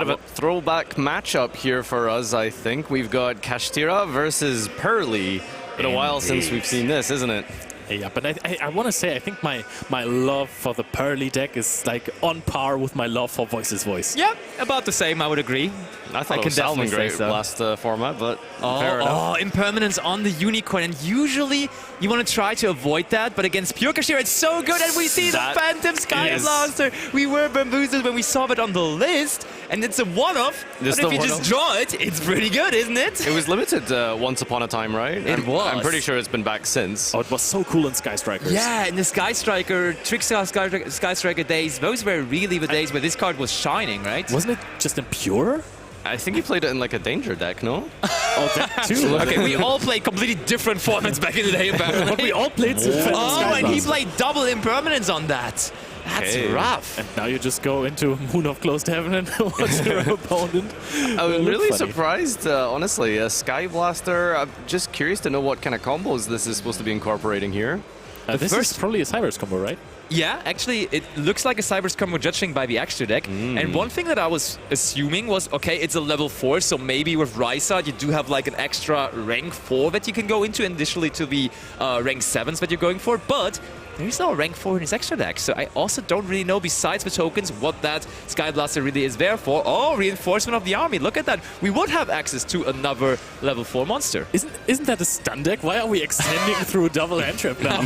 Bit of a throwback matchup here for us, I think. We've got Kashtira versus Purrely. Been a while since we've seen this, isn't it? Yeah, but I want to say, I think my love for the Purrely deck is like on par with my love for Voice's Voice. Yeah, about the same, I would agree. I thought it was Salmon great last format, but fair enough. Impermanence on the Unicorn, and usually you want to try to avoid that, but against Pure Kashtira, it's so good, and we see the Phantom Sky Blaster. We were bamboozled when we saw it on the list, and it's a one-off, but if you just draw it, it's pretty good, isn't it? It was limited once upon a time, right? It was. I'm pretty sure it's been back since. Oh, it was so cool in Sky Strikers. Yeah, in the Sky Striker, Trickstar Sky Striker days, those were really the days where this card was shining, right? Wasn't it just in Pure? I think he played it in like a danger deck, no? Oh, that too. Okay, we all played completely different formats back in the day, apparently. But we all played some and he played double Impermanence on that. That's rough. And now you just go into Moon of Closed Heaven and watch your opponent. I'm really surprised, honestly. Sky Blaster, I'm just curious to know what kind of combos this is supposed to be incorporating here. This is probably a Cybers combo, right? Yeah, actually, it looks like a Cybers combo judging by the extra deck. And one thing that I was assuming was, okay, it's a level 4, so maybe with Rysart you do have like an extra rank 4 that you can go into initially to the rank 7s that you're going for, but there is no rank 4 in his extra deck, so I also don't really know, besides the tokens, what that Sky Blaster really is there for. Oh, reinforcement of the army, look at that. We would have access to another level 4 monster. Isn't that a stun deck? Why are we extending through double hand trap now?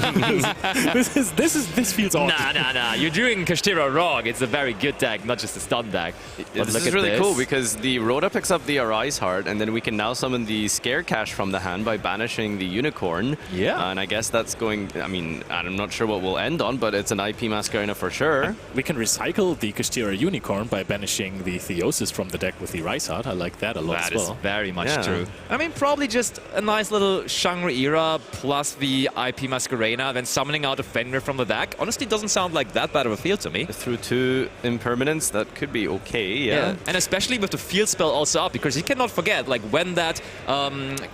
this feels odd. Nah. You're doing Kashtira wrong. It's a very good deck, not just a stun deck. This is really cool because the Rhoda picks up the Arise Heart, and then we can now summon the Scare Cash from the hand by banishing the Unicorn. Yeah. And I guess that's going, I mean, I'm not sure what we'll end on, but it's an IP Masquerena for sure. We can recycle the Kashtira Unicorn by banishing the Theosis from the deck with the Rysart. I like that a lot as well. That is very much true. I mean, probably just a nice little Shangri-Ira plus the IP Masquerena, then summoning out a Fenrir from the deck. Honestly, doesn't sound like that bad of a field to me. Through 2 Impermanence, that could be okay, yeah. And especially with the field spell also up, because you cannot forget, like when that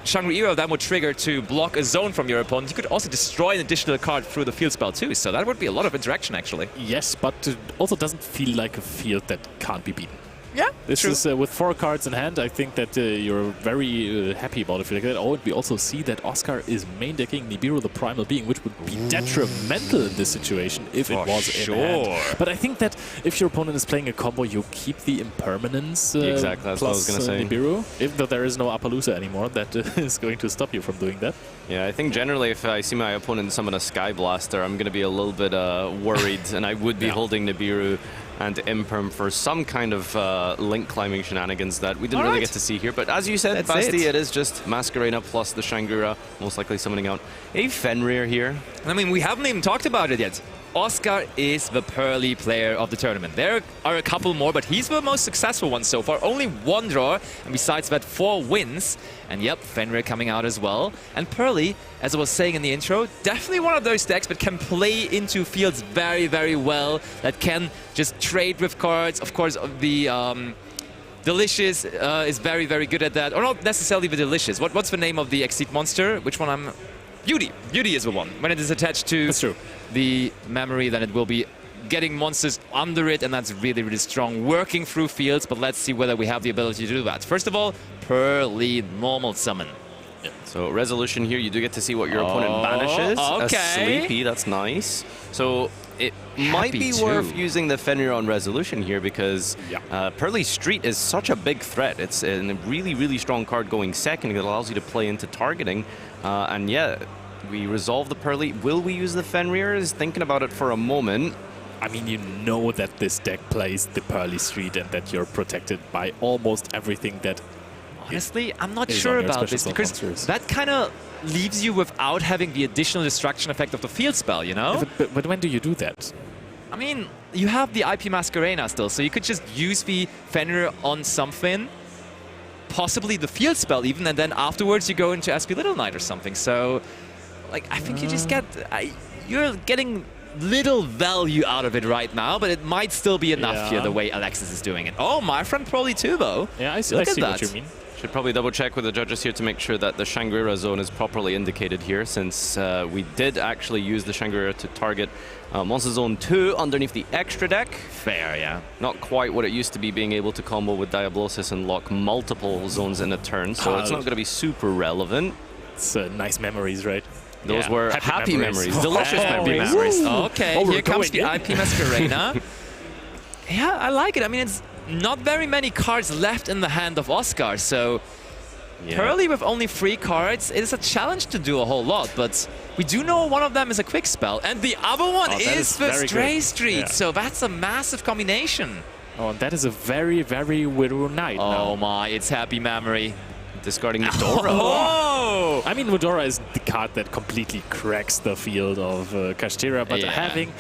Shangri-Ira then would trigger to block a zone from your opponent, you could also destroy an additional card through the field spell too, so that would be a lot of interaction actually. Yes, but it also doesn't feel like a field that can't be beaten. Yeah, this is with 4 cards in hand. I think that you're very happy about it like that. Oh, and we also see that Oscar is main decking Nibiru, the Primal Being, which would be detrimental in this situation if it was in hand. But I think that if your opponent is playing a combo, you keep the Impermanence exactly, that's plus what I was gonna say. Nibiru, even though there is no Appaloosa anymore that is going to stop you from doing that. Yeah, I think generally if I see my opponent summon a Sky Blaster, I'm going to be a little bit worried, and I would be holding Nibiru and Imperm for some kind of link climbing shenanigans that we didn't really get to see here. But as you said, Basti, it is just Masquerena plus the Shangri-Ira, most likely summoning out a Fenrir here. I mean, we haven't even talked about it yet. Oscar is the Purrely player of the tournament. There are a couple more, but he's the most successful one so far. Only 1 draw, and besides that, 4 wins. And yep, Fenrir coming out as well. And Purrely, as I was saying in the intro, definitely one of those decks that can play into fields very, very well, that can just trade with cards. Of course, the Delicious is very, very good at that. Or not necessarily the Delicious. What's the name of the Exceed monster? Which one I'm... Beauty. Beauty is the one. When it is attached to the memory, then it will be getting monsters under it, and that's really, really strong. Working through fields, but let's see whether we have the ability to do that. First of all, Purrely normal summon. Yeah. So Resolution here, you do get to see what your opponent banishes. Okay. A Sleepy, that's nice. So it might be worth using the Fenrir on Resolution here because Purrely Street is such a big threat. It's a really, really strong card going second that allows you to play into targeting. And yeah, we resolve the Purrely. Will we use the Fenrir? Is thinking about it for a moment. I mean, you know that this deck plays the Purrely Street and that you're protected by almost everything that... Honestly, I'm not sure about this because that kind of leaves you without having the additional destruction effect of the field spell, you know? But when do you do that? I mean, you have the IP Masquerena still, so you could just use the Fenrir on something, possibly the field spell even, and then afterwards you go into SP Little Knight or something. So, like, I think you just get... you're getting little value out of it right now, but it might still be enough here the way Alexis is doing it. Oh, my friend probably too, though. Yeah, I see Look what at that. you mean. Should probably double check with the judges here to make sure that the Shangri-La zone is properly indicated here, since we did actually use the Shangri-La to target Monster Zone 2 underneath the extra deck. Fair, yeah. Not quite what it used to be, being able to combo with Diablosis and lock multiple zones in a turn, so it's not going to be super relevant. It's nice memories, right? Those were happy memories. Delicious memories. Okay, here comes the IP Masquerena. Yeah, I like it. I mean, it's not very many cards left in the hand of Oscar, so Purrely with only 3 cards, it is a challenge to do a whole lot, but we do know one of them is a quick spell, and the other one is the Stray Street, so that's a massive combination. Oh, and that is a very, very Widow Knight now. My, it's Happy Memory. Discarding Medora. Oh! I mean, Medora is the card that completely cracks the field of Kashtira, but having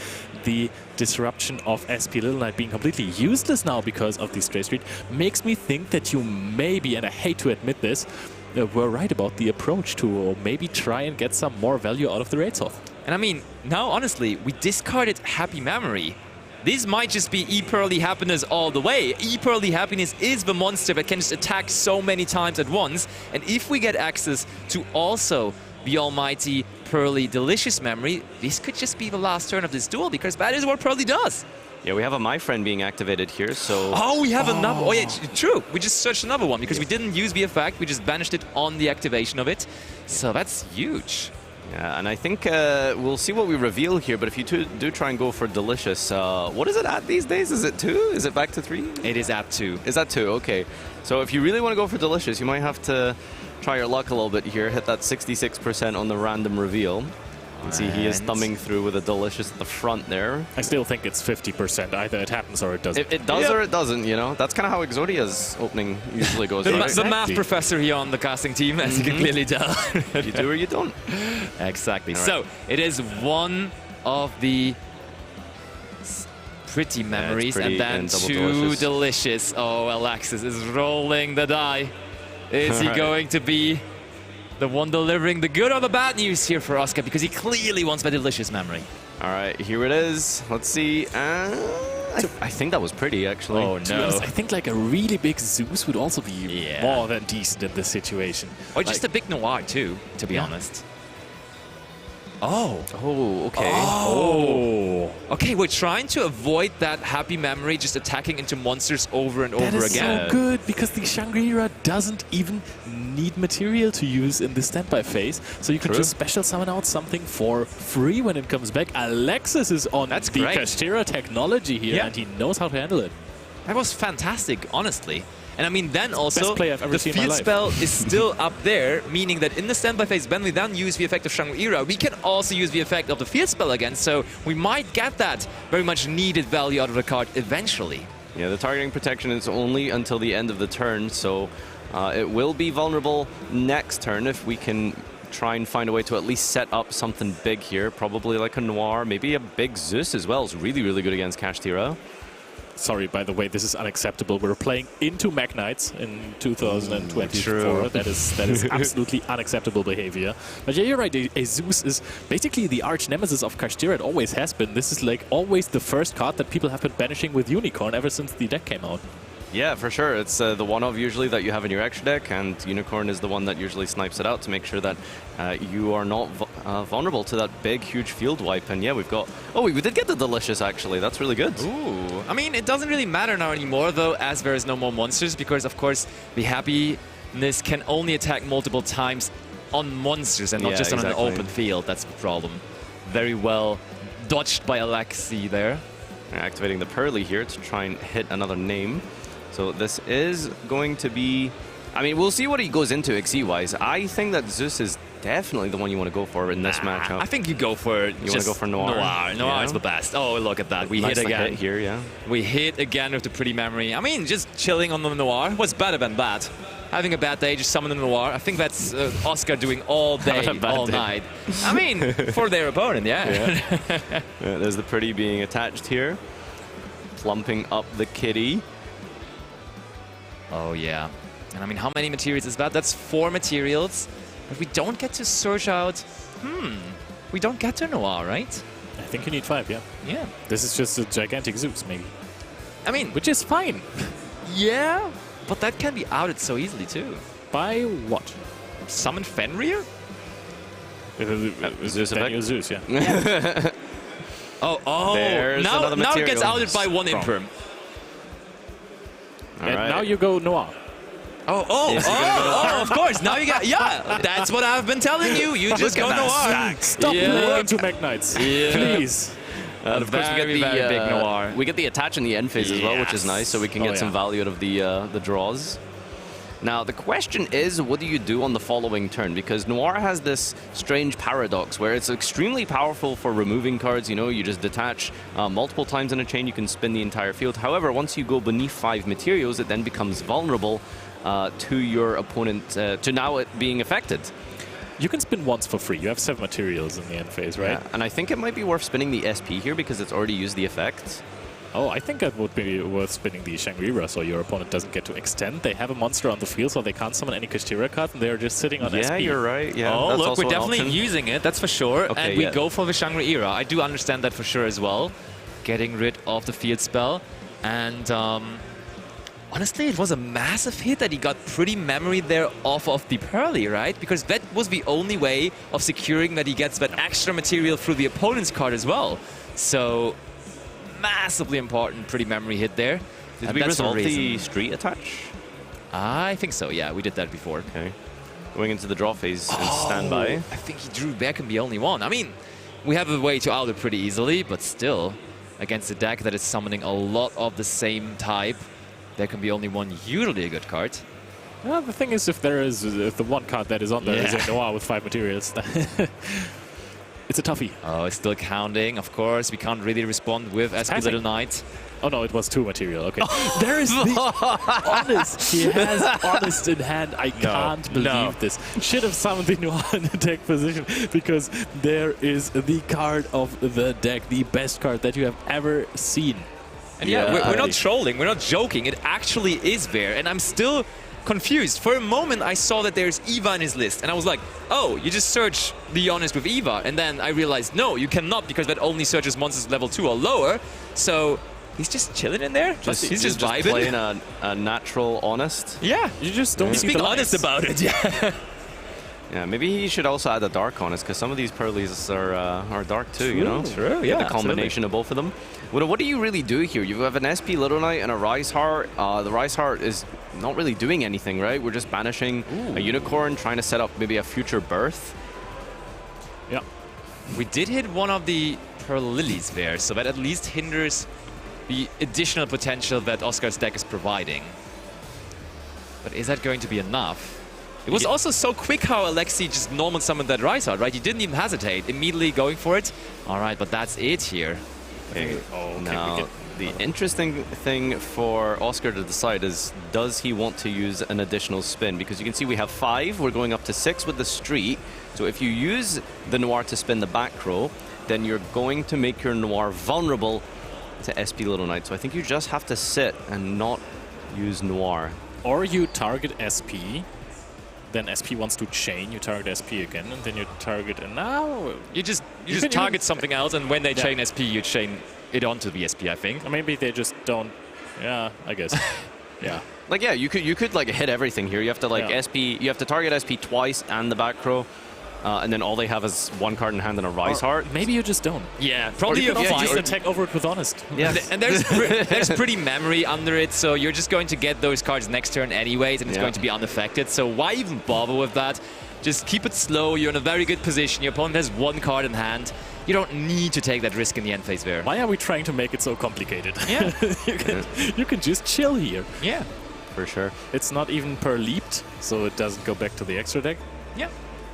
the disruption of SP Little Knight being completely useless now because of the Stray Street makes me think that you maybe, and I hate to admit this, were right about the approach to maybe try and get some more value out of the Raidsoth. And I mean, now honestly, we discarded Happy Memory. This might just be E-Purrely Happiness all the way. E-Purrely Happiness is the monster that can just attack so many times at once. And if we get access to also the almighty Purrely Delicious Memory, this could just be the last turn of this duel, because that is what Purrely does. Yeah, we have a My Friend being activated here, so... Oh, we have another... Oh, yeah, true. We just searched another one, because we didn't use the effect. We just banished it on the activation of it. So that's huge. Yeah, and I think we'll see what we reveal here, but if you do try and go for Delicious, what is it at these days? Is it 2? Is it back to 3? It is at 2. Is that 2? Okay. So if you really want to go for Delicious, you might have to try your luck a little bit here, hit that 66% on the random reveal. And see, he is thumbing through with a Delicious at the front there. I still think it's 50%. Either it happens or it doesn't. It does or it doesn't, you know? That's kind of how Exodia's opening usually goes, right? The math professor here on the casting team, as you can clearly tell. You do or you don't. Exactly. Right. So, it is one of the pretty memories, and then 2 delicious. Oh, Alexis is rolling the die. Is he going to be the one delivering the good or the bad news here for Oscar? Because he clearly wants the delicious memory. All right, here it is. Let's see. I think that was pretty, actually. Oh, no. I think like a really big Zeus would also be more than decent in this situation. Or just a big Noir, too, to be honest. Oh. Oh, okay. Oh. Okay, we're trying to avoid that Happy Memory just attacking into monsters over and over again. That is so good, because the Shangri-La doesn't even need material to use in the standby phase. So you can just special summon out something for free when it comes back. Alexis is on the Kashtira technology here, and he knows how to handle it. That was fantastic, honestly. And I mean, then also, the field spell is still up there, meaning that in the standby phase, when we then use the effect of Shangri-La, we can also use the effect of the field spell again, so we might get that very much needed value out of the card eventually. Yeah, the targeting protection is only until the end of the turn, so it will be vulnerable next turn if we can try and find a way to at least set up something big here, probably like a Noir, maybe a big Zeus as well. It's really, really good against Kashtira. Sorry, by the way, this is unacceptable. We're playing into Mech Knights in 2024. That is absolutely unacceptable behavior. But yeah, you're right. A Zeus is basically the arch nemesis of Kashtira. It always has been. This is like always the first card that people have been banishing with Unicorn ever since the deck came out. Yeah, for sure. It's the one-of usually that you have in your extra deck, and Unicorn is the one that usually snipes it out to make sure that you are not vulnerable to that big, huge field wipe. And yeah, we've got... Oh, we did get the Delicious, actually. That's really good. Ooh. I mean, it doesn't really matter now anymore, though, as there is no more monsters, because, of course, the Happiness can only attack multiple times on monsters and not just on an open field. That's the problem. Very well dodged by Alexis there. Activating the Purrely here to try and hit another name. So this is going to be... I mean, we'll see what he goes into XE-wise. I think that Zeus is definitely the one you want to go for in this matchup. I think you go for... You want to go for Noir? Noir is the best. Oh, look at that. We hit again. Hit here, yeah. We hit again with the pretty memory. I mean, just chilling on the Noir. What's better than that? Having a bad day, just summon the Noir. I think that's Oscar doing all day, all night. I mean, for their opponent, yeah, there's the pretty being attached here. Plumping up the kitty. Oh, yeah. And I mean, how many materials is that? That's 4 materials. But we don't get to search out... We don't get to Noir, right? I think you need 5, yeah. Yeah. This is just a gigantic Zeus, maybe. I mean... Which is fine. Yeah, but that can be outed so easily, too. By what? Summon Fenrir? Zeus effect? Zeus, yeah. Oh, There's another now it gets material. outed by one Strong. Imperm. And right. now you go Noir. Of course. Now you get, that's what I've been telling you. You just go Noir. Stop playing into Magnites, please. And of course, we get the very big Noir. We get the attach in the end phase as well, which is nice, so we can get some value out of the draws. Now, the question is, what do you do on the following turn? Because Noir has this strange paradox where it's extremely powerful for removing cards. You know, you just detach multiple times in a chain, you can spin the entire field. However, once you go beneath 5 materials, it then becomes vulnerable to your opponent, to now it being affected. You can spin once for free. You have 7 materials in the end phase, right? Yeah, and I think it might be worth spinning the SP here because it's already used the effect. Oh, I think that would be worth spinning the Shangri-La so your opponent doesn't get to extend. They have a monster on the field, so they can't summon any Kashtira cards, and they're just sitting on SP. Yeah, you're right. Yeah, Oh, that's look, also we're an definitely option. using it, that's for sure. Okay, and we yeah. go for the Shangri-La. I do understand that for sure as well. Getting rid of the field spell. And honestly, it was a massive hit that he got pretty memory there off of the Purrely, right? Because that was the only way of securing that he gets that extra material through the opponent's card as well. So, massively important pretty memory hit there. Did And we that's the resolve the reason. street attach? I think so, yeah. We did that before. Okay. Going into the draw phase and standby. I think he drew back and the only one. I mean, we have a way to out it pretty easily, but still, against a deck that is summoning a lot of the same type, there can be only one usually a good card. Well, the thing is, if the one card that is on there is a Noir with 5 materials, it's a toughie. Oh, it's still counting, of course. We can't really respond with SP passing. Little Knight. Oh no, it was 2 material. Okay. There is the Honest. He has Honest in hand. I can't believe this. Should have summoned the Noir in the deck position because there is the card of the deck, the best card that you have ever seen. And we're not trolling, we're not joking. It actually is there, and I'm still confused. For a moment, I saw that there's Eva in his list, and I was like, oh, you just search the Honest with Eva. And then I realized, no, you cannot, because that only searches monsters level 2 or lower. So he's just chilling in there. He's just vibing. Playing a natural Honest. Yeah. You just don't He's see being the honest lights. about it, yeah. Yeah, maybe he should also add a Dark Honest, because some of these Purrelys are dark too, you know? True, yeah, The combination of both of them. What do you really do here? You have an SP Little Knight and a Rise Heart. The Rise Heart is not really doing anything, right? We're just banishing a Unicorn, trying to set up maybe a future birth. Yeah. We did hit one of the Purrelys there, so that at least hinders the additional potential that Oscar's deck is providing. But is that going to be enough? It was also so quick how Alexis just normal summoned that Rise Heart, right? He didn't even hesitate, immediately going for it. All right, but that's it here. Okay. Okay, Now, the interesting thing for Oscar to decide is, does he want to use an additional spin? Because you can see we have 5, we're going up to 6 with the street. So if you use the Noir to spin the back row, then you're going to make your Noir vulnerable to SP Little Knight. So I think you just have to sit and not use Noir. Or you target SP, then SP wants to chain, you target SP again, and then you target, and now... You just target something else, and when they chain SP, you chain it onto the SP, I think. Or maybe they just don't... Yeah, I guess. Yeah. Like, yeah, you could like hit everything here. You have to like SP, you have to target SP twice and the back row. And then all they have is 1 card in hand and a Rise Heart. Maybe you just don't. Yeah, probably you you're could fine. just attack over it with Honest. Yeah. And there's pretty memory under it, so you're just going to get those cards next turn anyways, and it's going to be unaffected. So why even bother with that? Just keep it slow. You're in a very good position. Your opponent has 1 card in hand. You don't need to take that risk in the end phase there. Why are we trying to make it so complicated? Yeah. you can just chill here. Yeah. For sure. It's not even per leaped, so it doesn't go back to the extra deck. Yeah.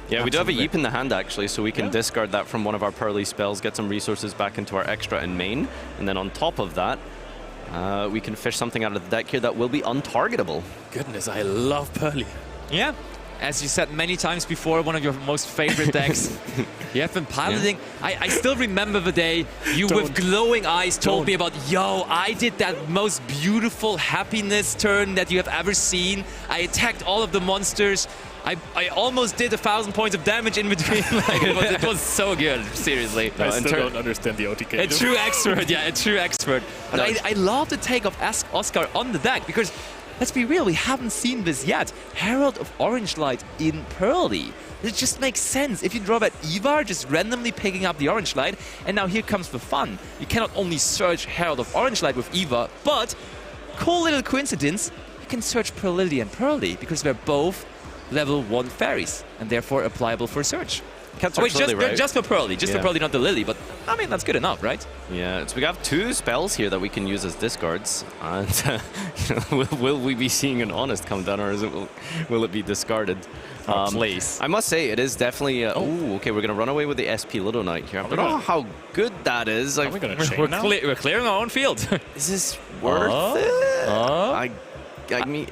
Yeah, we do have a Absolutely. Yeep in the hand, actually, so we can discard that from one of our Purrely spells, get some resources back into our extra and main, and then on top of that, we can fish something out of the deck here that will be untargetable. Goodness, I love Purrely. Yeah. As you said many times before, one of your most favorite decks. You have been piloting. I still remember the day you with glowing eyes told me about, yo, I did that most beautiful happiness turn that you have ever seen. I attacked all of the monsters. I almost did 1,000 points of damage in between. Like, it was so good, seriously. I still don't understand the OTK. A true expert, yeah, a true expert. But I love the take of Oscar on the deck, because let's be real, we haven't seen this yet. Herald of Orange Light in Purrely. It just makes sense. If you draw that Ivar, just randomly picking up the Orange Light, and now here comes the fun. You cannot only search Herald of Orange Light with Ivar, but, cool little coincidence, you can search Purrely and Purrely, because they're both level 1 fairies, and therefore applicable for search. Wait, just for Purrely, for Purrely, not the Lily, but I mean, that's good enough, right? Yeah, so we have 2 spells here that we can use as discards. And will we be seeing an Honest come down, or will it be discarded? Please. I must say, it is definitely... okay, we're going to run away with the SP Little Knight here. I don't know how good that is. Are we going to chain now? We're clearing our own field. Is this worth it? I mean...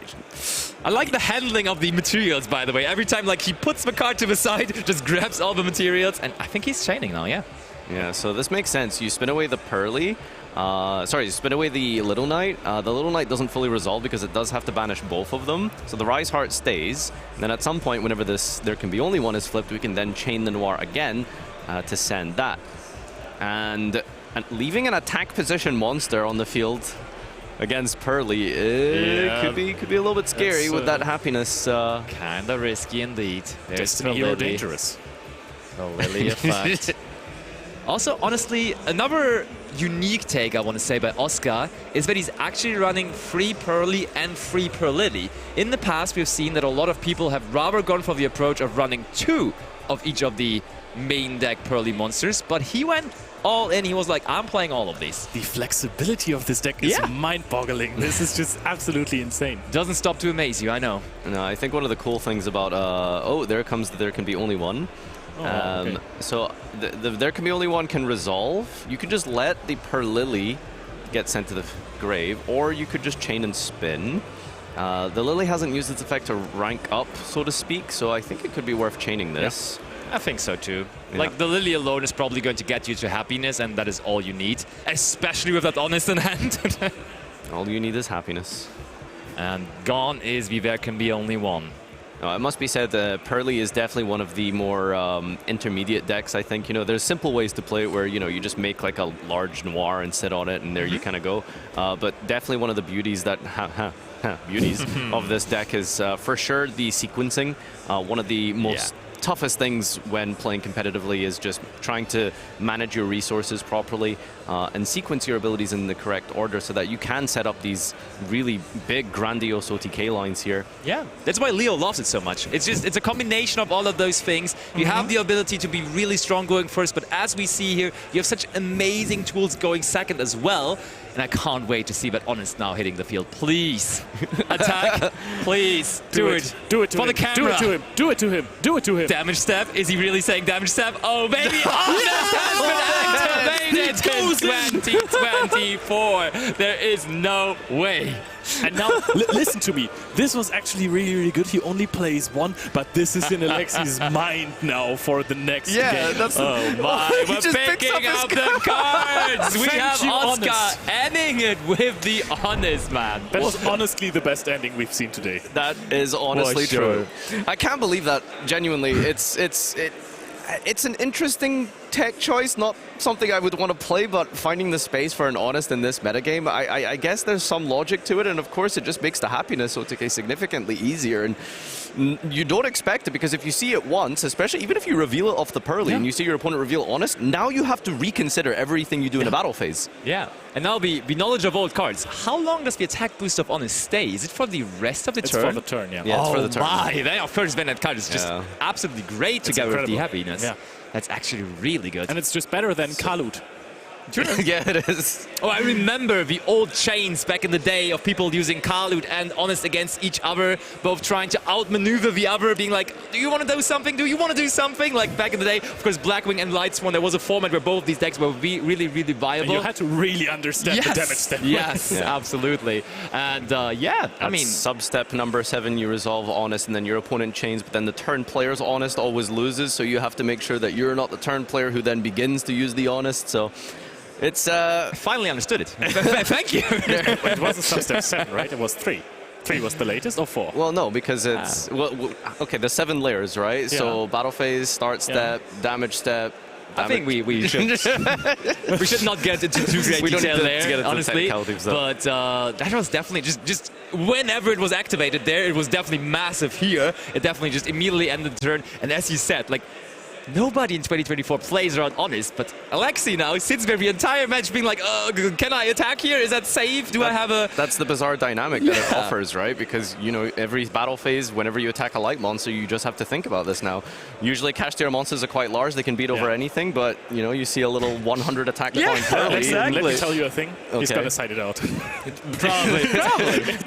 I like the handling of the materials, by the way. Every time, like, he puts the card to the side, just grabs all the materials, and I think he's chaining now, yeah. Yeah, so this makes sense. You spin away the Purrely. You spin away the Little Knight. The Little Knight doesn't fully resolve because it does have to banish both of them. So the Rise Heart stays. And then at some point, whenever there can be only one is flipped, we can then chain the Noir again to send that. And leaving an attack position monster on the field against Purrely, could be a little bit scary with that happiness. Kinda risky indeed. There's the Hero Lily. dangerous. The Lily effect. Also, honestly, another unique take I want to say by Oscar is that he's actually running free Purrely and free Purrely. In the past, we've seen that a lot of people have rather gone for the approach of running 2 of each of the main deck Purrely monsters, but he went all in. He was like, I'm playing all of these. The flexibility of this deck is mind-boggling. This is just absolutely insane. Doesn't stop to amaze you, I know. No, I think one of the cool things about... there can be only one. Okay. So there can be only one can resolve. You could just let the Purrely get sent to the grave, or you could just chain and spin. The Lily hasn't used its effect to rank up, so to speak, so I think it could be worth chaining this. I think so too. Yeah. Like, the Lily alone is probably going to get you to happiness, and that is all you need, especially with that Honest in hand. All you need is happiness. And gone is the There Can Be Only One. It must be said that Purrely is definitely one of the more intermediate decks, I think. There's simple ways to play it where, you just make like a large Noir and sit on it, and there you kind of go. But definitely one of the beauties that of this deck is for sure the sequencing. One of the most toughest things when playing competitively is just trying to manage your resources properly and sequence your abilities in the correct order so that you can set up these really big, grandiose OTK lines here. Yeah, that's why Leo loves it so much. It's a combination of all of those things. You have the ability to be really strong going first, but as we see here, you have such amazing tools going second as well. And I can't wait to see that Honest now hitting the field. Please, attack. Please, do it. Do it to for him. the camera. Do it to him. Do it to him. Do it to him. Damage step. Is he really saying damage step? Oh, baby. Honest has been activated in 2024. There is no way. And now, listen to me. This was actually really, really good. He only plays 1, but this is in Alexis' mind now for the next game. That's We're picking up the cards. We have Oscar ending it with the Honest, man. That was honestly the best ending we've seen today. That is honestly true. I can't believe that. Genuinely, it's an interesting tech choice, not something I would want to play, but finding the space for an Honest in this metagame, I guess there's some logic to it, and of course it just makes the happiness OTK significantly easier, and you don't expect it, because if you see it once, especially even if you reveal it off the Purrely and you see your opponent reveal Honest, now you have to reconsider everything you do in a battle phase. Yeah, and now the knowledge of old cards. How long does the attack boost of Honest stay? Is it for the rest of the turn? It's for the turn, yeah. Yeah, it's for the turn. My, then of course then that card is just absolutely great together with the happiness. Yeah. That's actually really good. And it's just better than Kalut. Yeah, it is. Oh, I remember the old chains back in the day of people using Kalut and Honest against each other, both trying to outmaneuver the other, being like, do you want to do something? Do you want to do something? Like back in the day, of course, Blackwing and Lightsworn, there was a format where both these decks were really, really viable. And you had to really understand the damage step. Yes, absolutely. And I mean... Sub-step number 7, you resolve Honest, and then your opponent chains, but then the turn player's Honest always loses, so you have to make sure that you're not the turn player who then begins to use the Honest, so... It's finally understood it. Thank you. It wasn't sub-step 7, right? It was 3. 3 was the latest, or 4? Well, no, because it's... okay, the 7 layers, right? Yeah. So battle phase, start step, damage step, I think we should we should not get into too great detail there, honestly. But that was definitely just whenever it was activated there, it was definitely massive here. It definitely just immediately ended the turn. And as you said, like, nobody in 2024 plays around honest, but Alexis now sits there the entire match being like, oh, can I attack here? Is that safe? Do I have a... That's the bizarre dynamic that it offers, right? Because, you know, every battle phase, whenever you attack a light monster, you just have to think about this now. Usually Kashtira monsters are quite large, they can beat over anything, but, you know, you see a little 100 attack upon Purrely. Exactly. Let me tell you a thing. He's going to side it out. Probably.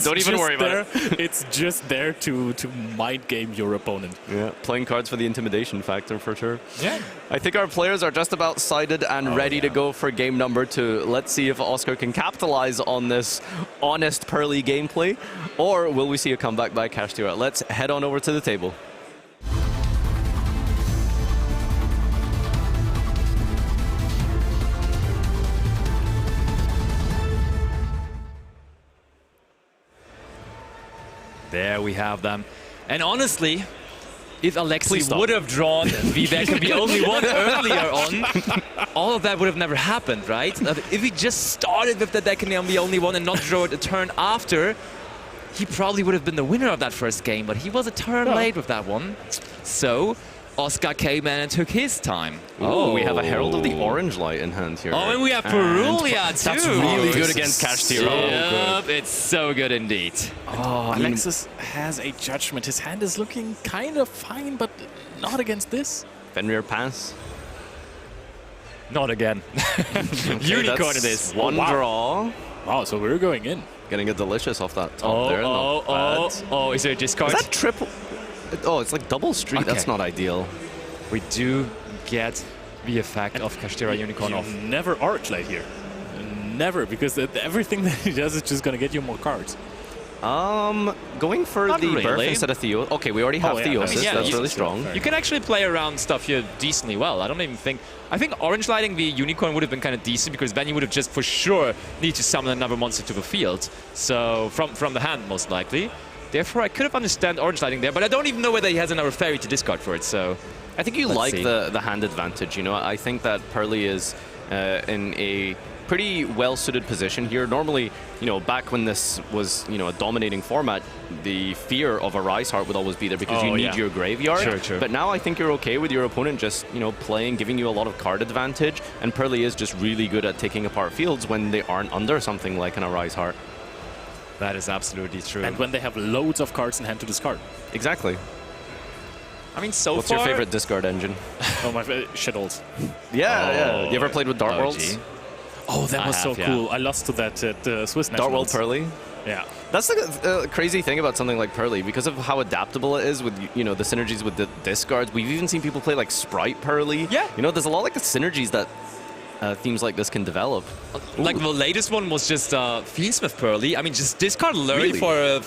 Don't even worry about it. It's just there to mind game your opponent. Yeah, playing cards for the intimidation factor for sure. Yeah. I think our players are just about sided and ready to go for game number 2. Let's see if Oscar can capitalize on this honest Purrely gameplay, or will we see a comeback by Kashtira? Let's head on over to the table. There we have them. And honestly, if Alexis would have drawn Vivek and the only one earlier on, all of that would have never happened, right? If he just started with the deck and the only one and not draw it a turn after, he probably would have been the winner of that first game, but he was a turn late with that one. So Oscar came in and took his time. Oh, we have a Herald of the Orange Light in hand here. Oh, and we have Purrely too. That's really good against Kashtira. Yep, it's so good indeed. Oh, Alexis has a judgment. His hand is looking kind of fine, but not against this. Fenrir pass. Not again. Unicorn it is. One draw. Wow, so we're going in. Getting a delicious off that top there. Oh, is there a discard? Is that triple? Oh, it's like double street. Okay. That's not ideal. We do get the effect of Kashtira Unicorn off. Never Orange Light here. Never, because everything that he does is just going to get you more cards. Going for Not the really. Birth instead of Theo. Okay, we already have Theosis. That's really strong. You can actually play around stuff here decently well. I don't even think... I think Orange Lighting the Unicorn would have been kind of decent, because then you would have just for sure need to summon another monster to the field. So, from the hand, most likely. Therefore, I could have understood Orange Lighting there, but I don't even know whether he has another fairy to discard for it, so... I think you like the hand advantage, you know. I think that Purrely is in a pretty well-suited position here. Normally, you know, back when this was, you know, a dominating format, the fear of a Rise Heart would always be there because you need your graveyard. Sure. But now I think you're okay with your opponent just, you know, playing, giving you a lot of card advantage, and Purrely is just really good at taking apart fields when they aren't under something like an Rise Heart. That is absolutely true. And when they have loads of cards in hand to discard. Exactly. I mean, so What's far... your favorite discard engine? Oh, my Shadows. Yeah. You ever played with Dark Worlds? Oh, that was so cool. I lost to that at Swiss Nationals. Dark World Purrely? Yeah. That's the crazy thing about something like Purrely, because of how adaptable it is with, you know, the synergies with the discards. We've even seen people play like Sprite Purrely. Yeah. You know, there's a lot like the synergies that themes like this can develop. Like the latest one was just Fiendsmith Purrely. I mean, just discard Lurry for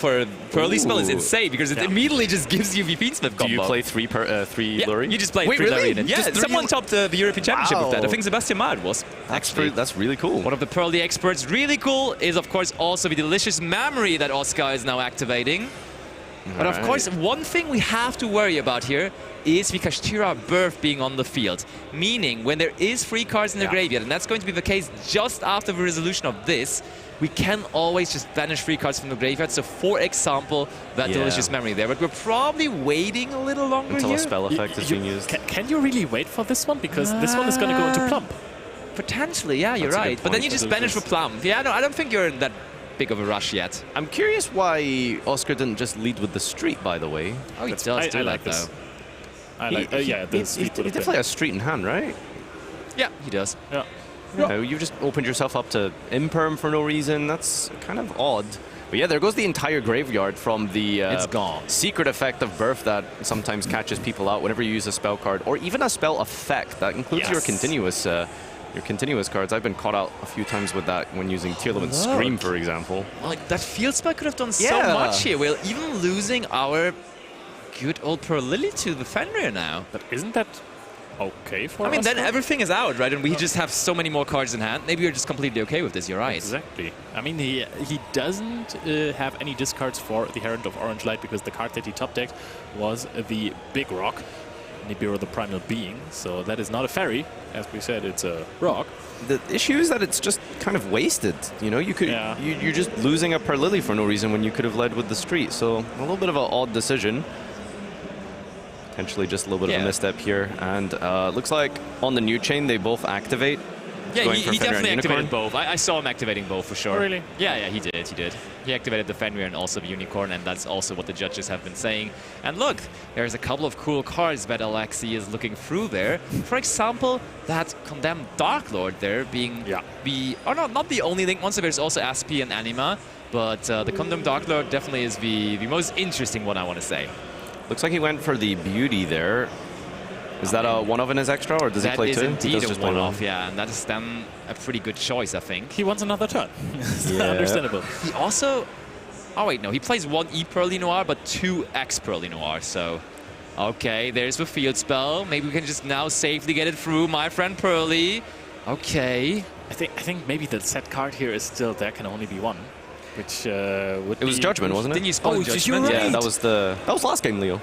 Purrely spell is insane, because it immediately just gives you the Fiendsmith combo. Do you play three Lurry? You just play 3 really? Lurry in it. Yeah, someone topped the European Championship with that. I think Sebastian Mad was. That's really cool. One of the Purrely experts. Really cool is, of course, also the delicious memory that Oscar is now activating. But of course, one thing we have to worry about here is the Kashtira Birth being on the field. Meaning, when there is free cards in the graveyard, and that's going to be the case just after the resolution of this, we can always just banish free cards from the graveyard. So, for example, that delicious memory there. But we're probably waiting a little longer until here. a spell effect is being used. Can you really wait for this one? Because this one is going to go into Plump. Potentially, yeah, you're right. But then you just banish for Plump. Yeah, I don't think you're in that big of a rush yet. I'm curious why Oscar didn't just lead with the street, by the way. Oh, he does do that, though. He definitely has street in hand, right? Yeah, he does. Yeah. You know, you've just opened yourself up to Imperm for no reason. That's kind of odd. But yeah, there goes the entire graveyard from the it's gone. Secret effect of Birth that sometimes catches people out whenever you use a spell card, or even a spell effect that includes your continuous cards. I've been caught out a few times with that when using Tearlament Scream, for example. Like, that field spell could have done so much here. We're even losing our good old Purrely to the Fenrir now. But isn't that okay for us? I mean, then everything is out, right? And we just have so many more cards in hand. Maybe we're just completely okay with this. You're right. Exactly. I mean, he doesn't have any discards for the Herald of Orange Light, because the card that he top decked was the Big Rock. Nibiru the Primal Being. So that is not a fairy. As we said, it's a rock. The issue is that it's just kind of wasted. You know, you could you're just losing a Purrely for no reason when you could have led with the street. So a little bit of an odd decision. Potentially just a little bit of a misstep here. And looks like on the new chain they both activate. Yeah, he definitely activated both. I saw him activating both for sure. Really? Yeah, he did. He activated the Fenrir and also the Unicorn, and that's also what the judges have been saying. And look, there's a couple of cool cards that Alexis is looking through there. For example, that Condemned Dark Lord there being not the only link monster. There's also SP and Anima, but the Condemned Dark Lord definitely is the most interesting one, I want to say. Looks like he went for the beauty there. Is that a one-off in his extra, or does he play two? That is indeed a one-off, yeah, and that is then a pretty good choice, I think. He wants another turn. Understandable. He also... Oh, wait, no, he plays 1 E-Purrely Noir, but 2 X-Purrely Noir, so... Okay, there's the field spell. Maybe we can just now safely get it through, my friend Purrely. Okay. I think maybe the set card here is still there can only be one, which would It was Judgment, wasn't it? Didn't you spoil Judgment? Yeah, that was last game, Leo.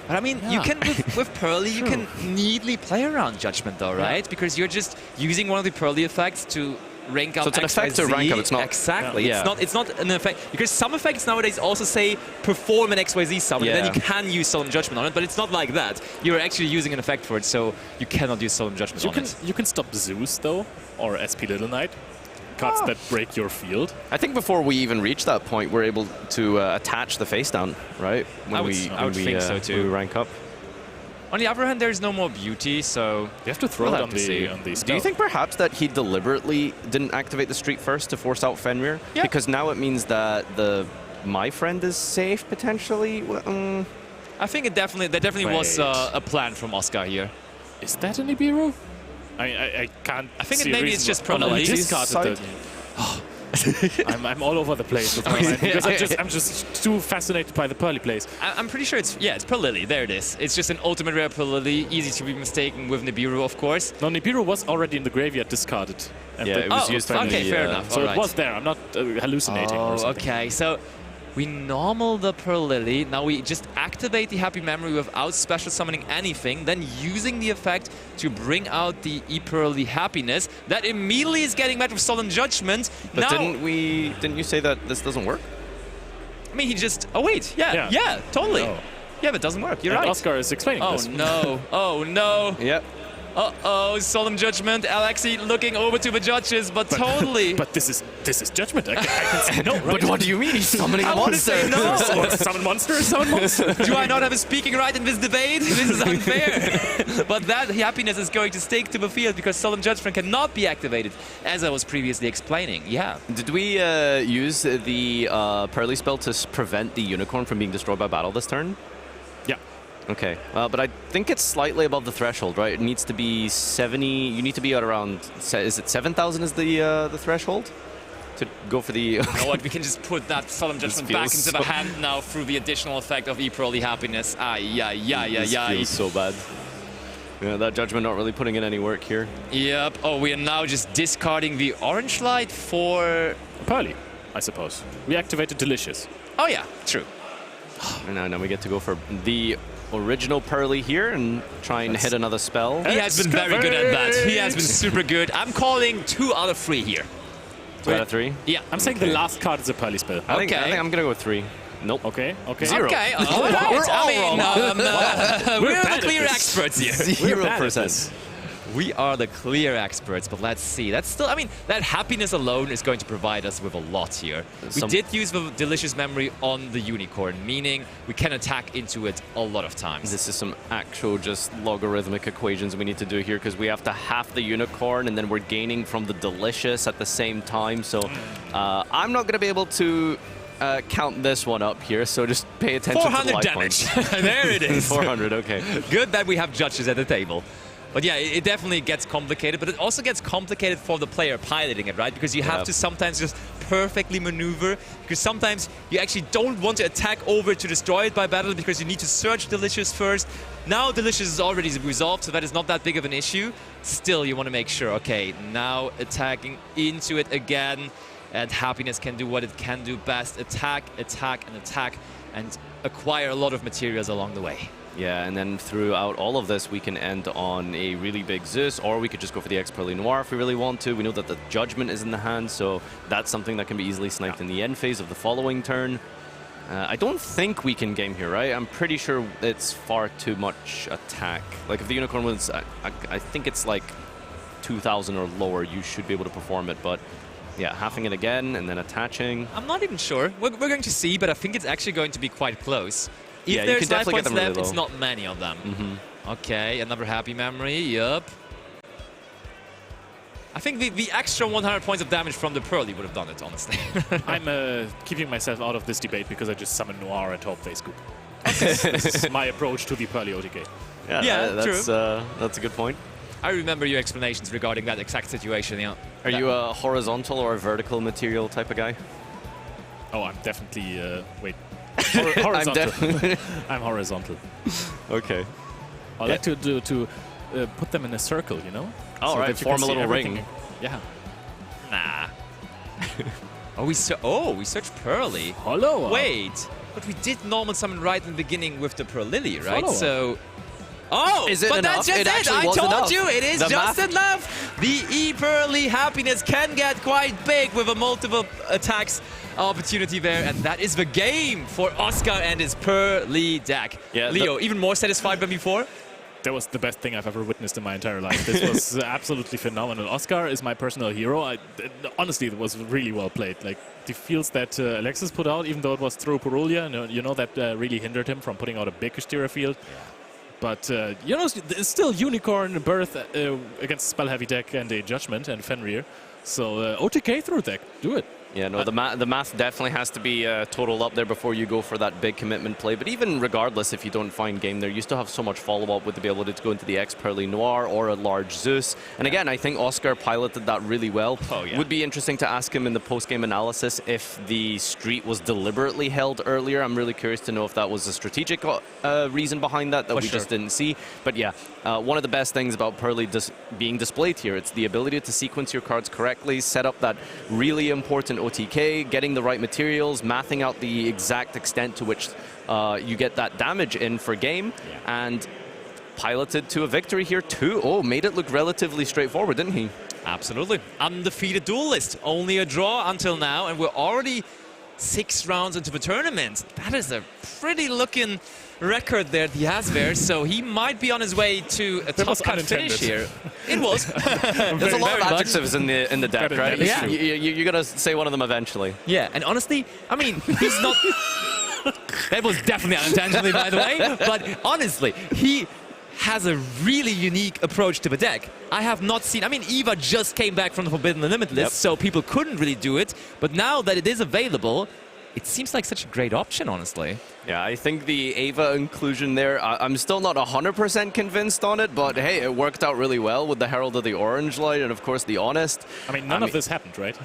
But I mean, you can with Purrely, you can neatly play around Judgment, though, right? Yeah. Because you're just using one of the Purrely effects to rank up. So it's an effect to rank up. It's not exactly. Yeah. It's not an effect, because some effects nowadays also say perform an XYZ summon, and then you can use Solemn Judgment on it. But it's not like that. You're actually using an effect for it, so you cannot use Solemn Judgment on it. You can stop Zeus though, or SP Little Knight. Cards that break your field. I think before we even reach that point, we're able to attach the face down, right? I would think so too. When we rank up. On the other hand, there's no more beauty, so you have to throw it on the spell. Do you think perhaps that he deliberately didn't activate the street first to force out Fenrir? Yeah. Because now it means that my friend is safe potentially. I think there definitely was a plan from Oscar here. Is that an Nibiru? I can't. I think maybe it's just Purrely. I'm all over the place with my mind because I'm just too fascinated by the Purrely plays. I'm pretty sure it's Purrely. There it is. It's just an ultimate rare Purrely, easy to be mistaken with Nibiru, of course. No, Nibiru was already in the graveyard discarded. And it was used for fair enough. So it was there. I'm not hallucinating. Oh, okay. So we normal the Purrely. Now we just activate the Happy Memory without special summoning anything, then using the effect to bring out the E-Purrely Happiness. That immediately is getting met with Solemn Judgment. But now, didn't you say that this doesn't work? I mean, he just... Oh, wait. Yeah, totally. No. Yeah, but it doesn't work. You're right. Oscar is explaining this. Oh, no. Oh, no. Yep. Uh-oh, Solemn Judgment. Alexis looking over to the judges, but totally. But this is Judgment. I can say no, right? But what do you mean? He's summoning a monster. I want to say no. Summon monster is summon monster. Do I not have a speaking right in this debate? This is unfair. But that happiness is going to stick to the field because Solemn Judgment cannot be activated, as I was previously explaining. Yeah. Did we use the Purrely spell to prevent the Unicorn from being destroyed by battle this turn? Yeah. Okay, but I think it's slightly above the threshold, right? It needs to be 70. You need to be at around. Is it 7,000? Is the threshold to go for the? You know what? We can just put that Solemn Judgment back into the hand now through the additional effect of E-Purrely Happiness. This feels so bad. Yeah, that Judgment not really putting in any work here. Yep. Oh, we are now just discarding the Orange Light for Purrely, I suppose. We activated Delicious. Oh yeah, true. And now we get to go for the original Purrely here and try and hit another spell. He has been very good at that. He has been super good. I'm calling 2 out of 3 here. 2 out of 3? Yeah. I'm saying the last card is a Purrely spell. I think I'm going to go with 3. Nope. Okay. 0. Okay. All right. We're the clear experts here. 0%. We are the clear experts, but let's see. That's still, I mean, that happiness alone is going to provide us with a lot here. We did use the Delicious Memory on the Unicorn, meaning we can attack into it a lot of times. This is some actual just logarithmic equations we need to do here because we have to half the Unicorn and then we're gaining from the Delicious at the same time. So I'm not going to be able to count this one up here, so just pay attention to the life damage. points. There it is. 400, okay. Good that we have judges at the table. But yeah, it definitely gets complicated, but it also gets complicated for the player piloting it, right? Because you have to sometimes just perfectly maneuver, because sometimes you actually don't want to attack over to destroy it by battle because you need to search Delicious first. Now Delicious is already resolved, so that is not that big of an issue. Still, you want to make sure, okay, now attacking into it again, and Happiness can do what it can do best. Attack, attack, and attack, and acquire a lot of materials along the way. Yeah, and then throughout all of this, we can end on a really big Zeus, or we could just go for the Purrely Noir if we really want to. We know that the Judgment is in the hand, so that's something that can be easily sniped in the end phase of the following turn. I don't think we can game here, right? I'm pretty sure it's far too much attack. Like, if the Unicorn was, I think it's like 2,000 or lower, you should be able to perform it, but yeah, halving it again and then attaching. I'm not even sure. We're going to see, but I think it's actually going to be quite close. If Yeah, you there's could life definitely get points them really left, it's low. not many of them. Okay, another happy memory, yup. I think the extra 100 points of damage from the Purrely would have done it, honestly. I'm keeping myself out of this debate because I just summon Noir and hope they scoop. This is my approach to the Purrely OTK. Yeah, that's a good point. I remember your explanations regarding that exact situation, yeah. Are you a horizontal or a vertical material type of guy? Oh, I'm definitely... wait. Horizontal. I'm horizontal. Okay. I like to put them in a circle, you know? Oh, so right, that you form can a see little everything. ring. Yeah. Nah. we searched Purrely. Hello. Wait, but we did normal summon right in the beginning with the Purrely, right? Follow-up. So... Oh, Is it but enough? that's just It it. actually I was told enough. you, it is The just math- enough. The E-Purrely happiness can get quite big with a multiple attacks opportunity there, and that is the game for Oscar and his Purrely deck. Yeah, Leo, even more satisfied than before? That was the best thing I've ever witnessed in my entire life. This was absolutely phenomenal. Oscar is my personal hero. Honestly, it was really well played. Like, the fields that Alexis put out, even though it was through Purrely, you know that really hindered him from putting out a big Kashtira field. But, you know, it's still Unicorn, Birth against a spell-heavy deck and a Judgment and Fenrir. So, OTK through deck. Do it. Yeah, no, the math definitely has to be total up there before you go for that big commitment play. But even regardless, if you don't find game there, you still have so much follow-up with the ability to go into the Purrely Noir or a large Zeus. And again, I think Oscar piloted that really well. Oh, yeah. Would be interesting to ask him in the post-game analysis if the street was deliberately held earlier. I'm really curious to know if that was a strategic reason behind that we just didn't see. But yeah, one of the best things about Purrely being displayed here, it's the ability to sequence your cards correctly, set up that really important OTK, getting the right materials, mathing out the exact extent to which you get that damage in for game, and piloted to a victory here too. Oh, made it look relatively straightforward, didn't he? Absolutely. Undefeated duelist. Only a draw until now, and we're already 6 rounds into the tournament. That is a pretty looking record there he has there, so he might be on his way to a top cut finish here. It was. There's a lot of adjectives in the deck, right? Yeah. You gotta say one of them eventually. Yeah, and honestly, I mean, he's not... That was definitely unintentionally, by the way, but honestly, he has a really unique approach to the deck. I have not seen... I mean, Eva just came back from the Forbidden Limitless, so people couldn't really do it, but now that it is available, it seems like such a great option, honestly. Yeah, I think the Ava inclusion there, I'm still not 100% convinced on it, but hey, it worked out really well with the Herald of the Orange Light and, of course, the Honest. I mean, none of this happened, right?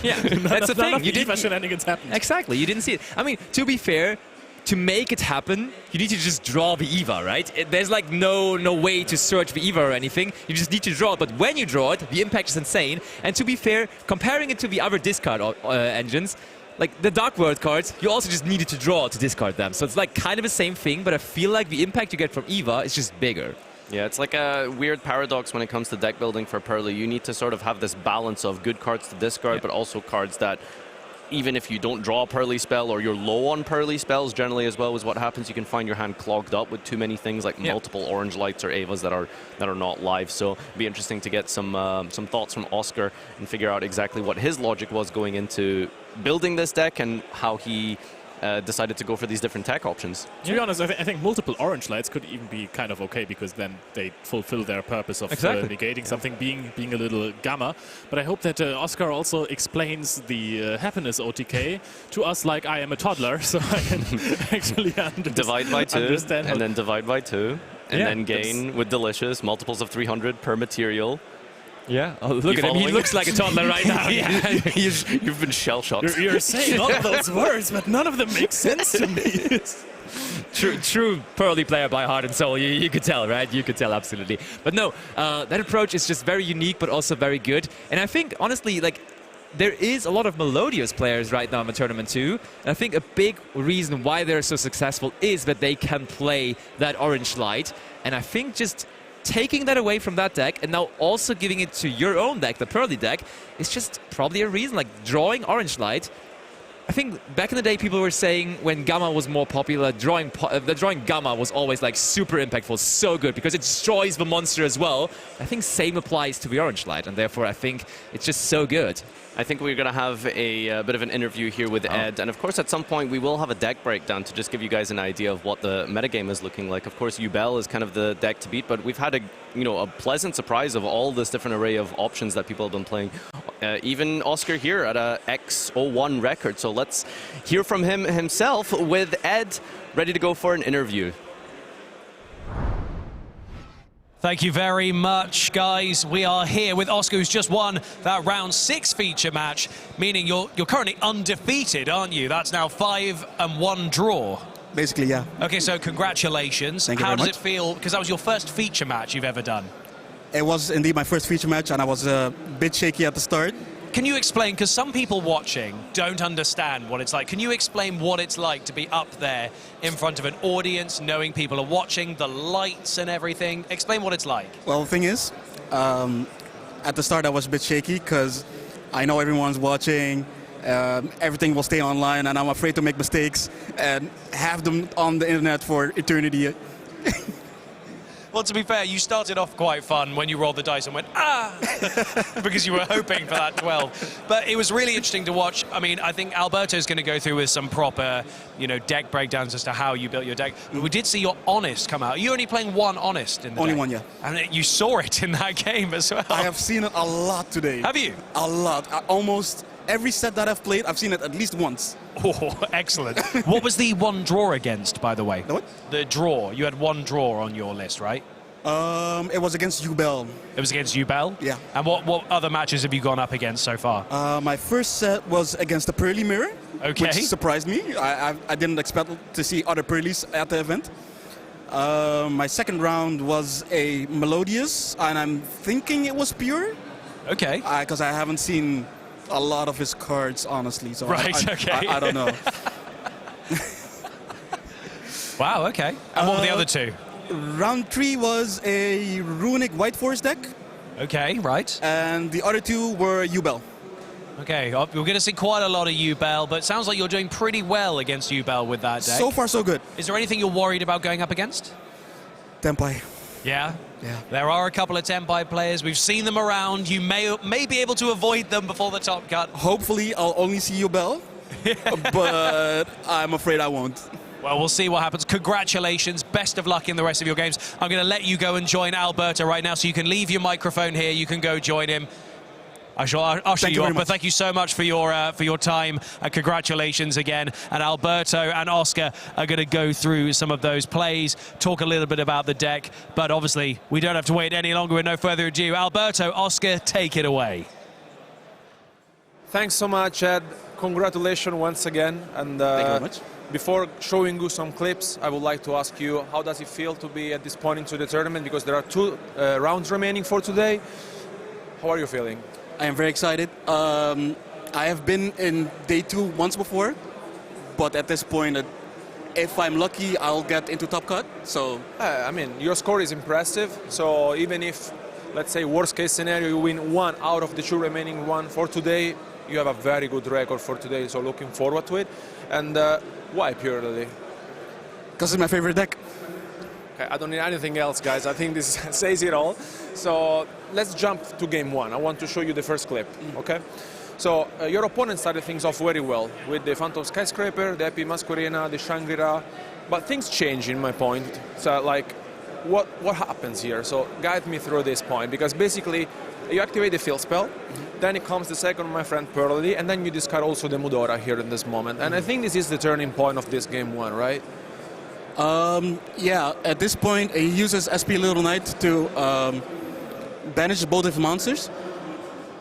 Yeah, that's the None thing. of You the Eva didn't... shenanigans happened. Exactly, you didn't see it. I mean, to be fair, to make it happen, you need to just draw the Eva, right? There's like no way to search the Eva or anything. You just need to draw it, but when you draw it, the impact is insane. And to be fair, comparing it to the other discard engines, like the Dark World cards, you also just needed to draw to discard them. So it's like kind of the same thing, but I feel like the impact you get from Eva is just bigger. Yeah, it's like a weird paradox when it comes to deck building for Purrely. You need to sort of have this balance of good cards to discard, but also cards that, even if you don't draw a Purrely spell or you're low on Purrely spells, generally as well is what happens. You can find your hand clogged up with too many things like multiple Orange Lights or Avas that are not live. So it'd be interesting to get some thoughts from Oscar and figure out exactly what his logic was going into building this deck and how he decided to go for these different tech options. To be honest, I think multiple Orange Lights could even be kind of okay because then they fulfill their purpose of negating something, being a little gamma. But I hope that Oscar also explains the happiness OTK to us like I am a toddler, so I can actually divide by 2, understand and then divide by 2, and then gain with Delicious, multiples of 300 per material. Yeah, oh, look at him. He looks like a toddler right now. You've been shell-shocked. You're saying all of those words, but none of them make sense to me. True Purrely player by heart and soul. You could tell, right? You could tell, absolutely. But no, that approach is just very unique, but also very good. And I think, honestly, like, there is a lot of melodious players right now in the tournament too. And I think a big reason why they're so successful is that they can play that orange light. And I think just taking that away from that deck and now also giving it to your own deck, the Purrely deck, is just probably a reason. Like drawing orange light. I think back in the day people were saying when Gamma was more popular, drawing Gamma was always like super impactful, so good because it destroys the monster as well. I think same applies to the orange light, and therefore I think it's just so good. I think we're going to have a bit of an interview here with Ed, and of course at some point we will have a deck breakdown to just give you guys an idea of what the metagame is looking like. Of course Yubel is kind of the deck to beat, but we've had a pleasant surprise of all this different array of options that people have been playing. Even Oscar here at a X01 record, so let's hear from him himself with Ed ready to go for an interview. Thank you very much, guys. We are here with Oscar, who's just won that round 6 feature match, meaning you're currently undefeated, aren't you? That's now 5 and 1 draw. Basically, yeah. Okay, so congratulations. Thank you very much. How does it feel? Because that was your first feature match you've ever done. It was indeed my first feature match, and I was a bit shaky at the start. Can you explain, because some people watching don't understand what it's like, can you explain what it's like to be up there in front of an audience, knowing people are watching, the lights and everything? Explain what it's like. Well, the thing is, at the start I was a bit shaky because I know everyone's watching, everything will stay online, and I'm afraid to make mistakes and have them on the internet for eternity. Well, to be fair, you started off quite fun when you rolled the dice and went, ah, because you were hoping for that 12. But it was really interesting to watch. I mean, I think Alberto's going to go through with some proper, deck breakdowns as to how you built your deck. But we did see your Honest come out. You're only playing one Honest in the Only deck. one, yeah. And you saw it in that game as well. I have seen it a lot today. Have you? A lot. Almost every set that I've played, I've seen it at least once. Oh, excellent. What was the one draw against, by the way? The what? The draw. You had one draw on your list, right? It was against Yubel. It was against Yubel? Yeah. And what other matches have you gone up against so far? My first set was against the Purrely mirror, Okay. which surprised me. I didn't expect to see other Purrelys at the event. My second round was a Melodious, and I'm thinking it was pure. Okay. Because I haven't seen a lot of his cards, honestly. So Right, okay. I don't know. Wow, okay. And what were the other two? Round 3 was a Runic White Force deck, Okay, right. and the other two were Yubel. Okay, we're going to see quite a lot of Yubel, but it sounds like you're doing pretty well against Yubel with that deck. So far, so good. Is there anything you're worried about going up against? Tempai. Yeah? Yeah. There are a couple of Tempai players. We've seen them around. You may be able to avoid them before the top cut. Hopefully, I'll only see Yubel, but I'm afraid I won't. Well, we'll see what happens. Congratulations. Best of luck in the rest of your games. I'm going to let you go and join Alberto right now, so you can leave your microphone here. You can go join him. I shall usher you off, but thank you so much for your time, and congratulations again. And Alberto and Oscar are going to go through some of those plays, talk a little bit about the deck, but obviously we don't have to wait any longer. With no further ado, Alberto, Oscar, take it away. Thanks so much, Ed. Congratulations once again. And Thank you very much. before showing you some clips, I would like to ask you, how does it feel to be at this point into the tournament? Because there are 2 rounds remaining for today. How are you feeling? I am very excited. I have been in day 2 once before, but at this point, if I'm lucky, I'll get into top cut. So, I mean, your score is impressive. So even if, let's say, worst case scenario, you win 1 out of the 2 remaining 1 for today, you have a very good record for today. So looking forward to it. And why Purrely? because it's my favorite deck. Okay, I don't need anything else, guys. I think this says it all. So let's jump to game 1. I want to show you the first clip, okay? So your opponent started things off very well with the Phantom Skyscraper, the Epi Masquerena, the Shangri-La, but things change in my point. So like, what happens here? So guide me through this point, because basically you activate the field spell, then it comes the second of my friend Purrely, and then you discard also the Mudora here in this moment. And I think this is the turning point of this game 1, right? Yeah, at this point, he uses SP Little Knight to banish both of the monsters.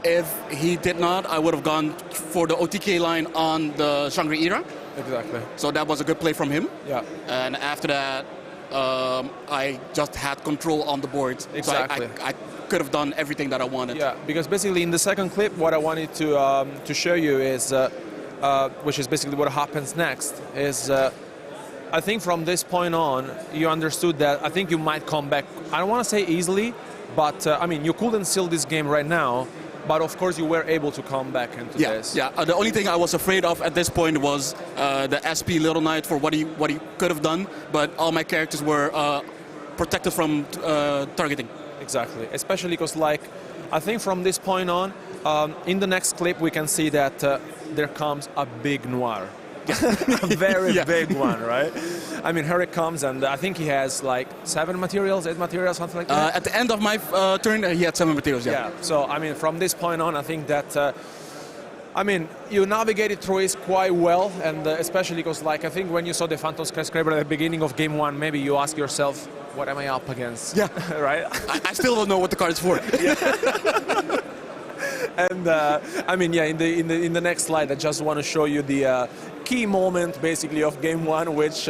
If he did not, I would have gone for the OTK line on the Shangri-La. Exactly. So that was a good play from him. Yeah. And after that, I just had control on the board. Exactly. So I could have done everything that I wanted. Yeah, because basically in the second clip, what I wanted to show you is, which is basically what happens next, is I think from this point on, you understood that I think you might come back, I don't want to say easily, but I mean, you couldn't seal this game right now, but of course you were able to come back into this. Yeah, the only thing I was afraid of at this point was the SP Little Knight for what he could have done, but all my characters were protected from targeting. Exactly, especially because like, I think from this point on, in the next clip we can see that there comes a big Noir. A very big one, right? I mean, here it comes, and I think he has like 7 materials, 8 materials, something like that. At the end of my turn, he had 7 materials, yeah. So, I mean, from this point on, I think that, I mean, you navigated through it quite well, and especially because, like, I think when you saw the Phantom Skyscraper at the beginning of game 1, maybe you ask yourself, what am I up against? Yeah. Right? I still don't know what the card is for. And I mean, yeah, in the next slide, I just want to show you the key moment, basically, of game 1, which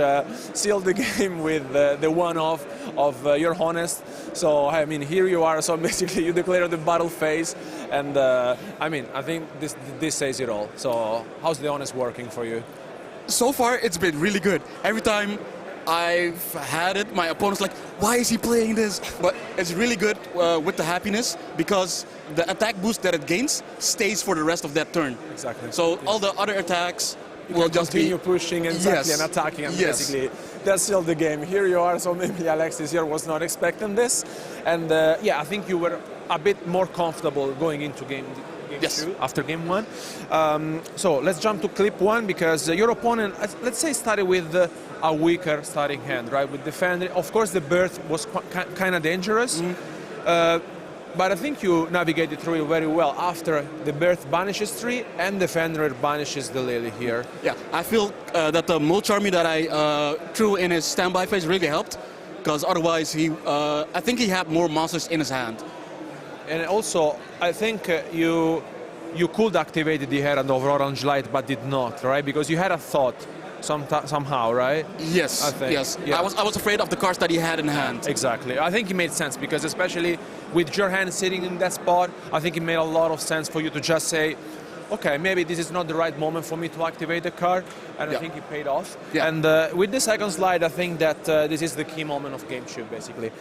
sealed the game with the one-off of You're Honest. So, I mean, here you are. So basically, you declare the battle phase, and I mean, I think this says it all. So, how's the Honest working for you? So far, it's been really good. Every time I've had it, my opponent's like, why is he playing this? But it's really good with the happiness, because the attack boost that it gains stays for the rest of that turn. Exactly. So all the other attacks will just continue pushing and attacking, and basically that's still the game. Here you are, so maybe Alexis here was not expecting this, and yeah, I think you were a bit more comfortable going into game 2 after game 1. So let's jump to clip 1, because your opponent, let's say, started with a weaker starting hand, right? With Defender, of course, the birth was kind of dangerous. But I think you navigated through it very well. After the birth banishes 3 and Defender banishes the Lily here. Yeah, I feel that the Mulch Army that I threw in his standby phase really helped, because otherwise I think he had more monsters in his hand. And also, I think you could activate the Herald of Orange Light, but did not, right? Because you had a thought somehow, right? Yes, I think. yes. Yeah. I was afraid of the cards that he had in hand. Exactly. I think it made sense, because especially with your hand sitting in that spot, I think it made a lot of sense for you to just say, okay, maybe this is not the right moment for me to activate the card, and I think it paid off. Yeah. And with the second slide, I think that this is the key moment of game 2, basically.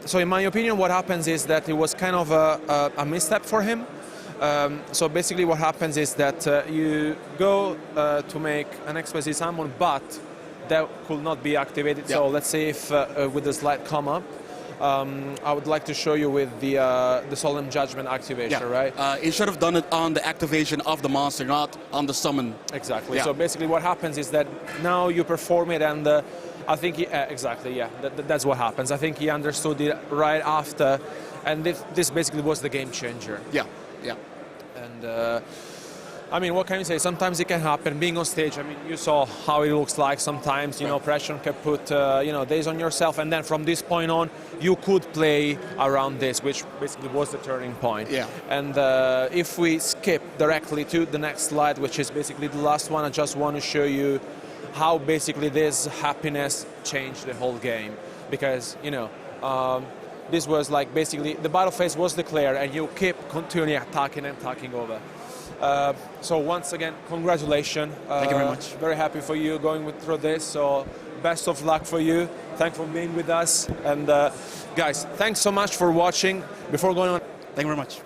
So in my opinion, what happens is that it was kind of a misstep for him. So basically what happens is that you go to make an XYZ summon, but that could not be activated. So let's say if with the slide come up, I would like to show you with the Solemn Judgment activation, right? He should have done it on the activation of the monster, not on the summon. Exactly. Yeah. So basically what happens is that now you perform it, and I think that's what happens. I think he understood it right after, and this basically was the game changer. Yeah, yeah. And I mean, what can you say? Sometimes it can happen. Being on stage, I mean, you saw how it looks like. Sometimes, you know, pressure can put, you know, days on yourself. And then from this point on, you could play around this, which basically was the turning point. Yeah. And if we skip directly to the next slide, which is basically the last one, I just want to show you how basically this happiness changed the whole game. Because, you know, this was like basically the battle phase was declared, and you keep continuing attacking and attacking over. So once again, congratulations. Thank you very much. Very happy for you going through this. So best of luck for you. Thanks for being with us. And guys, thanks so much for watching. Before going on, thank you very much.